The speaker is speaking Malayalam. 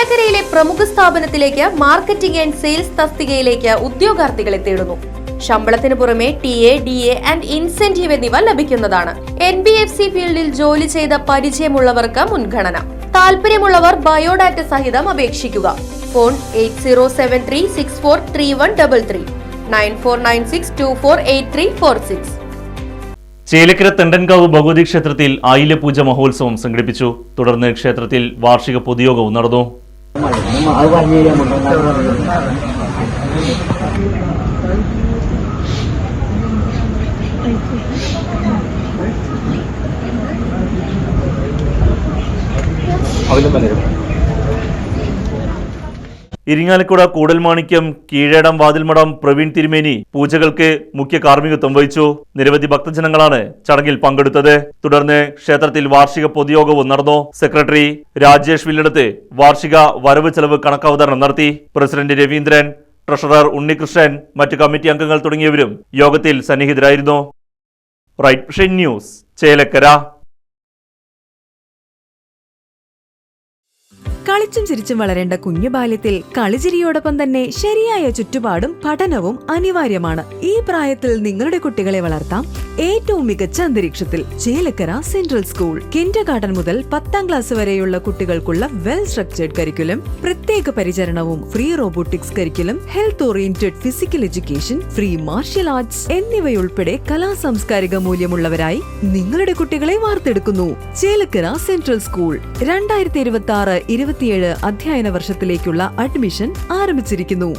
ചേലക്കരയിലെ പ്രമുഖ സ്ഥാപനത്തിലേക്ക് മാർക്കറ്റിംഗ് ആൻഡ് സെയിൽസ് തസ്തികയിലേക്ക് ഉദ്യോഗാർത്ഥികളെ തേടുന്നു. ശമ്പളത്തിന് പുറമെ TA, DA ആൻഡ് ഇൻസെന്റീവ് എന്നിവ ലഭിക്കുന്നതാണ്. NBFC ഫീൽഡിൽ ജോലി ചെയ്ത പരിചയമുള്ളവർക്ക് മുൻഗണന. താല്പര്യമുള്ളവർ ബയോഡാറ്റ സഹിതം അപേക്ഷിക്കുക. ഫോൺ 8073643133 9496248346. ചേലക്കര തെണ്ടൻകാവ് ഭഗവതി ക്ഷേത്രത്തിൽ ആയില്യപൂജ മഹോത്സവം സംഘടിപ്പിച്ചു. തുടർന്ന് ക്ഷേത്രത്തിൽ വാർഷിക പൊതുയോഗവും നടന്നു. ഇരിങ്ങാലക്കുട കൂടൽമാണിക്യം കീഴേടം വാതിൽമഠം പ്രവീൺ തിരുമേനി പൂജകൾക്ക് മുഖ്യ കാർമ്മികത്വം വഹിച്ചു. നിരവധി ഭക്തജനങ്ങളാണ് ചടങ്ങിൽ പങ്കെടുത്തത്. തുടർന്ന് ക്ഷേത്രത്തിൽ വാർഷിക പൊതുയോഗവും നടന്നു. സെക്രട്ടറി രാജേഷ് വില്ലടത്ത് വാർഷിക വരവ് ചെലവ് കണക്കവതരണം നടത്തി. പ്രസിഡന്റ് രവീന്ദ്രൻ, ട്രഷറർ ഉണ്ണികൃഷ്ണൻ, മറ്റു കമ്മിറ്റി അംഗങ്ങൾ തുടങ്ങിയവരും യോഗത്തിൽ സന്നിഹിതരായിരുന്നു. Right vision news, Chelakkara. കളിച്ചും ചിരിച്ചും വളരേണ്ട കുഞ്ഞു ബാല്യത്തിൽ കളിചിരിയോടൊപ്പം തന്നെ ശരിയായ ചുറ്റുപാടും പഠനവും അനിവാര്യമാണ്. ഈ പ്രായത്തിൽ നിങ്ങളുടെ കുട്ടികളെ വളർത്താം ഏറ്റവും മികച്ച അന്തരീക്ഷത്തിൽ. Chelakkara central school. കിൻഡർഗാർട്ടൻ മുതൽ 10ാം ക്ലാസ് വരെയുള്ള കുട്ടികൾക്കുള്ള വെൽ സ്ട്രക്ചേർഡ് കരിക്കുലം, പ്രത്യേക പരിചരണവും, free robotics curriculum, health oriented physical education, free martial arts എന്നിവയുൾപ്പെടെ കലാസാംസ്കാരിക മൂല്യമുള്ളവരായി നിങ്ങളുടെ കുട്ടികളെ വാർത്തെടുക്കുന്നു. ചേലക്കര സെൻട്രൽ സ്കൂൾ 2026-27 അധ്യയന വർഷത്തിലേക്കുള്ള അഡ്മിഷൻ ആരംഭിച്ചിരിക്കുന്നു.